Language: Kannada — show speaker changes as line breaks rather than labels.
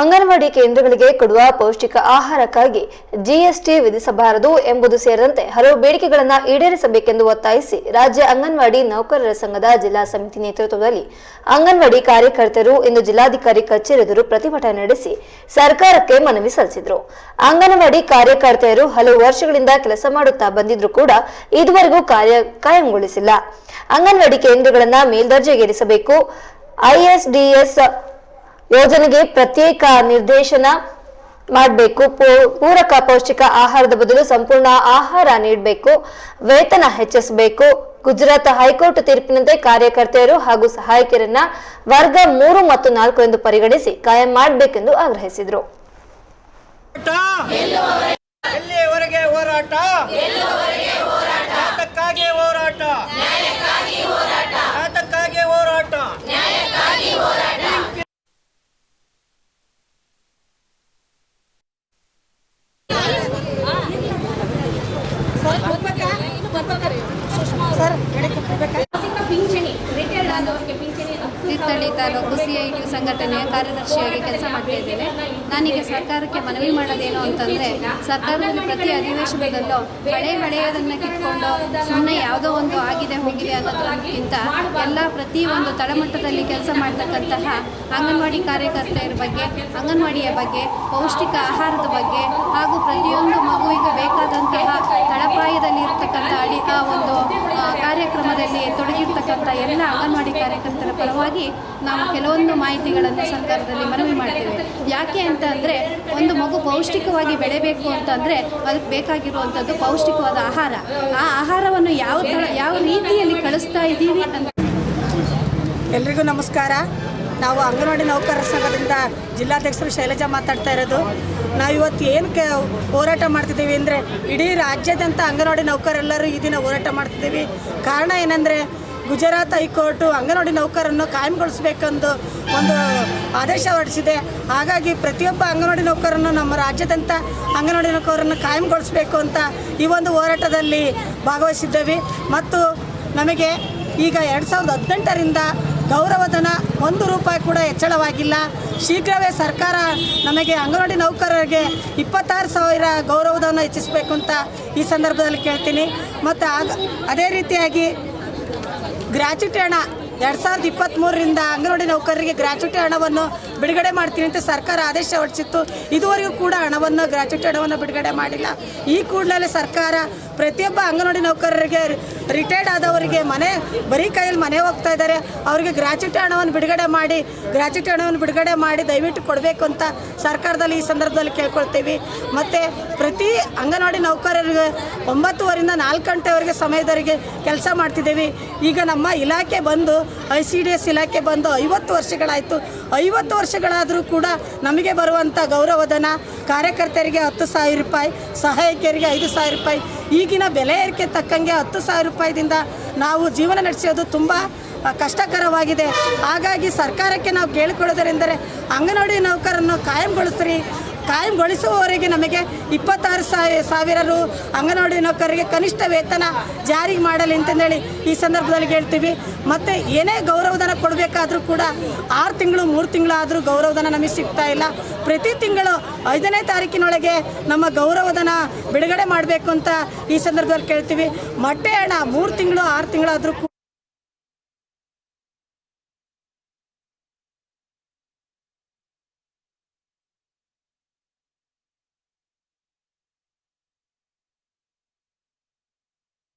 ಅಂಗನವಾಡಿ ಕೇಂದ್ರಗಳಿಗೆ ಕೊಡುವ ಪೌಷ್ಟಿಕ ಆಹಾರಕ್ಕಾಗಿ ಜಿಎಸ್ಟಿ ವಿಧಿಸಬಾರದು ಎಂಬುದು ಸೇರಿದಂತೆ ಹಲವು ಬೇಡಿಕೆಗಳನ್ನು ಈಡೇರಿಸಬೇಕೆಂದು ಒತ್ತಾಯಿಸಿ ರಾಜ್ಯ ಅಂಗನವಾಡಿ ನೌಕರರ ಸಂಘದ ಜಿಲ್ಲಾ ಸಮಿತಿ ನೇತೃತ್ವದಲ್ಲಿ ಅಂಗನವಾಡಿ ಕಾರ್ಯಕರ್ತರು ಇಂದು ಜಿಲ್ಲಾಧಿಕಾರಿ ಕಚೇರಿ ಎದುರು ಪ್ರತಿಭಟನೆ ನಡೆಸಿ ಸರ್ಕಾರಕ್ಕೆ ಮನವಿ ಸಲ್ಲಿಸಿದರು. ಅಂಗನವಾಡಿ ಕಾರ್ಯಕರ್ತೆಯರು ಹಲವು ವರ್ಷಗಳಿಂದ ಕೆಲಸ ಮಾಡುತ್ತಾ ಬಂದಿದ್ರೂ ಕೂಡ ಇದುವರೆಗೂ ಕಾಯಂಗೊಳಿಸಿಲ್ಲ. ಅಂಗನವಾಡಿ ಕೇಂದ್ರಗಳನ್ನು ಮೇಲ್ದರ್ಜೆಗೇರಿಸಬೇಕು. ISDS ಯೋಜನೆಗೆ ಪ್ರತ್ಯೇಕ ನಿರ್ದೇಶನ ಮಾಡಬೇಕು. ಪೂರಕ ಪೌಷ್ಟಿಕ ಆಹಾರದ ಬದಲು ಸಂಪೂರ್ಣ ಆಹಾರ ನೀಡಬೇಕು. ವೇತನ ಹೆಚ್ಚಿಸಬೇಕು. ಗುಜರಾತ್ ಹೈಕೋರ್ಟ್ ತೀರ್ಪಿನಂತೆ ಕಾರ್ಯಕರ್ತೆಯರು ಹಾಗೂ ಸಹಾಯಕಿಯರನ್ನ ವರ್ಗ 3 ಮತ್ತು 4 ಎಂದು ಪರಿಗಣಿಸಿ ಕಾಯಂ ಮಾಡಬೇಕೆಂದು ಆಗ್ರಹಿಸಿದರು.
ತೀರ್ಥಹಳ್ಳಿ ತಾಲೂಕು CITU ಸಂಘಟನೆಯ ಕಾರ್ಯದರ್ಶಿಯಾಗಿ ಕೆಲಸ ಮಾಡ್ತಾ ಇದ್ದೇನೆ. ನಾನೀಗ ಸರ್ಕಾರಕ್ಕೆ ಮನವಿ ಮಾಡೋದೇನು ಅಂತಂದರೆ, ಸರ್ಕಾರದಲ್ಲಿ ಪ್ರತಿ ಅಧಿವೇಶನದಲ್ಲೂ ಹಳೆಯದನ್ನು ಕಿತ್ಕೊಂಡು ಸುಮ್ಮನೆ ಯಾವುದೋ ಒಂದು ಆಗಿದೆ ಹೋಗಿದೆ ಅನ್ನೋದಕ್ಕಿಂತ ಎಲ್ಲ ಪ್ರತಿಯೊಂದು ತಳಮಟ್ಟದಲ್ಲಿ ಕೆಲಸ ಮಾಡ್ತಕ್ಕಂತಹ ಅಂಗನವಾಡಿ ಕಾರ್ಯಕರ್ತೆಯರ ಬಗ್ಗೆ, ಅಂಗನವಾಡಿಯ ಬಗ್ಗೆ, ಪೌಷ್ಟಿಕ ಆಹಾರದ ಬಗ್ಗೆ ಹಾಗೂ ಪ್ರತಿಯೊಂದು ಮಗುವಿಗೆ ಬೇಕಾದಂತಹ ತಳಪಾಯದಲ್ಲಿ ಇರತಕ್ಕಂಥ ಒಂದು ಕಾರ್ಯಕ್ರಮದಲ್ಲಿ ತೊಡಗಿರ್ತಕ್ಕಂಥ ಎಲ್ಲ ಅಂಗನವಾಡಿ ಕಾರ್ಯಕರ್ತರ ಪರವಾಗಿ ನಾವು ಕೆಲವೊಂದು ಮಾಹಿತಿಗಳನ್ನು ಸರ್ಕಾರದಲ್ಲಿ ಮನವಿ ಮಾಡ್ತೇವೆ. ಯಾಕೆ ಅಂತ ಅಂದರೆ, ಒಂದು ಮಗು ಪೌಷ್ಟಿಕವಾಗಿ ಬೆಳೆಯಬೇಕು ಅಂತಂದರೆ ಅದಕ್ಕೆ ಬೇಕಾಗಿರುವಂಥದ್ದು ಪೌಷ್ಟಿಕವಾದ ಆಹಾರ. ಆ ಆಹಾರವನ್ನು ಯಾವ ರೀತಿಯಲ್ಲಿ ಕಳಿಸ್ತಾ ಇದ್ದೀವಿ ಅಂತ.
ಎಲ್ರಿಗೂ ನಮಸ್ಕಾರ. ನಾವು ಅಂಗನವಾಡಿ ನೌಕರರ ಸಂಘದಿಂದ ಜಿಲ್ಲಾಧ್ಯಕ್ಷರು ಶೈಲಜಾ ಮಾತಾಡ್ತಾ ಇರೋದು. ನಾವು ಇವತ್ತು ಏನಕ್ಕೆ ಹೋರಾಟ ಮಾಡ್ತಿದ್ದೀವಿ ಅಂದರೆ, ಇಡೀ ರಾಜ್ಯಾದ್ಯಂತ ಅಂಗನವಾಡಿ ನೌಕರೆಲ್ಲರೂ ಈ ದಿನ ಹೋರಾಟ ಮಾಡ್ತಿದ್ದೀವಿ. ಕಾರಣ ಏನಂದರೆ, ಗುಜರಾತ್ ಹೈಕೋರ್ಟು ಅಂಗನವಾಡಿ ನೌಕರನ್ನು ಕಾಯಂಗೊಳಿಸಬೇಕೆಂದು ಒಂದು ಆದೇಶ ಹೊರಡಿಸಿದೆ. ಹಾಗಾಗಿ ಪ್ರತಿಯೊಬ್ಬ ಅಂಗನವಾಡಿ ನೌಕರನ್ನು, ನಮ್ಮ ರಾಜ್ಯಾದ್ಯಂತ ಅಂಗನವಾಡಿ ನೌಕರನ್ನು ಕಾಯಂಗೊಳಿಸಬೇಕು ಅಂತ ಈ ಒಂದು ಹೋರಾಟದಲ್ಲಿ ಭಾಗವಹಿಸಿದ್ದೇವೆ. ಮತ್ತು ನಮಗೆ ಈಗ 2018ರಿಂದ ಗೌರವಧನ 1 ರೂಪಾಯಿ ಕೂಡ ಹೆಚ್ಚಳವಾಗಿಲ್ಲ. ಶೀಘ್ರವೇ ಸರ್ಕಾರ ನಮಗೆ ಅಂಗನವಾಡಿ ನೌಕರರಿಗೆ 26,000 ಗೌರವಧನ ಹೆಚ್ಚಿಸಬೇಕು ಅಂತ ಈ ಸಂದರ್ಭದಲ್ಲಿ ಕೇಳ್ತೀನಿ. ಮತ್ತು ಅದೇ ರೀತಿಯಾಗಿ ಗ್ರ್ಯಾಚ್ಯುಟಿ ಹಣ 2023ರಿಂದ ಅಂಗನವಾಡಿ ನೌಕರರಿಗೆ ಗ್ರ್ಯಾಚ್ಯುಟಿ ಹಣವನ್ನು ಬಿಡುಗಡೆ ಮಾಡ್ತೀನಿ ಅಂತ ಸರ್ಕಾರ ಆದೇಶ ಹೊರಡಿಸಿತ್ತು. ಇದುವರೆಗೂ ಕೂಡ ಗ್ರ್ಯಾಚ್ಯುಟಿ ಹಣವನ್ನು ಬಿಡುಗಡೆ ಮಾಡಿಲ್ಲ. ಈ ಕೂಡಲೇ ಸರ್ಕಾರ ಪ್ರತಿಯೊಬ್ಬ ಅಂಗನವಾಡಿ ನೌಕರರಿಗೆ, ರಿಟೈರ್ಡ್ ಆದವರಿಗೆ ಬರೀ ಕೈಯಲ್ಲಿ ಮನೆ ಹೋಗ್ತಾ ಇದ್ದಾರೆ, ಅವರಿಗೆ ಗ್ರ್ಯಾಚ್ಯುಟಿ ಹಣವನ್ನು ಬಿಡುಗಡೆ ಮಾಡಿ ದಯವಿಟ್ಟು ಕೊಡಬೇಕು ಅಂತ ಸರ್ಕಾರದಲ್ಲಿ ಈ ಸಂದರ್ಭದಲ್ಲಿ ಕೇಳ್ಕೊಳ್ತೀವಿ. ಮತ್ತು ಪ್ರತಿ ಅಂಗನವಾಡಿ ನೌಕರರಿಗೆ 9:30ರಿಂದ 4 ಗಂಟೆವರೆಗೆ ಸಮಯದವರೆಗೆ ಕೆಲಸ ಮಾಡ್ತಿದ್ದೀವಿ. ಈಗ ನಮ್ಮ ಇಲಾಖೆ ಬಂದು ICDS ಇಲಾಖೆ ಬಂದು 50 ವರ್ಷಗಳಾಯಿತು. 50 ವರ್ಷಗಳಾದರೂ ಕೂಡ ನಮಗೆ ಬರುವಂಥ ಗೌರವಧನ ಕಾರ್ಯಕರ್ತರಿಗೆ 10,000 ರೂಪಾಯಿ, ಸಹಾಯಕಿಯರಿಗೆ 5,000 ರೂಪಾಯಿ. ಈಗಿನ ಬೆಲೆ ಏರಿಕೆ ತಕ್ಕಂಗೆ 10,000 ರೂಪಾಯಿದಿಂದ ನಾವು ಜೀವನ ನಡೆಸೋದು ತುಂಬ ಕಷ್ಟಕರವಾಗಿದೆ. ಹಾಗಾಗಿ ಸರ್ಕಾರಕ್ಕೆ ನಾವು ಕೇಳಿಕೊಳ್ಳೋದರೆಂದರೆ, ಅಂಗನವಾಡಿ ನೌಕರನ್ನು ಕಾಯಂಗೊಳಿಸುವವರೆಗೆ ನಮಗೆ 26,000 ರು ಅಂಗನವಾಡಿ ನೌಕರರಿಗೆ ಕನಿಷ್ಠ ವೇತನ ಜಾರಿ ಮಾಡಲಿ ಅಂತಂದೇಳಿ ಈ ಸಂದರ್ಭದಲ್ಲಿ ಹೇಳ್ತೀವಿ. ಮತ್ತು ಏನೇ ಗೌರವಧನ ಕೊಡಬೇಕಾದ್ರೂ ಕೂಡ 6 ತಿಂಗಳು 3 ತಿಂಗಳು ಆದರೂ ಗೌರವಧನ ನಮಗೆ ಸಿಗ್ತಾ ಇಲ್ಲ. ಪ್ರತಿ ತಿಂಗಳು 5ನೇ ತಾರೀಕಿನೊಳಗೆ ನಮ್ಮ ಗೌರವಧನ ಬಿಡುಗಡೆ ಮಾಡಬೇಕು ಅಂತ ಈ ಸಂದರ್ಭದಲ್ಲಿ ಕೇಳ್ತೀವಿ. ಮೊಟ್ಟೆ ಹಣ 3 ತಿಂಗಳು 6 ತಿಂಗಳಾದರೂ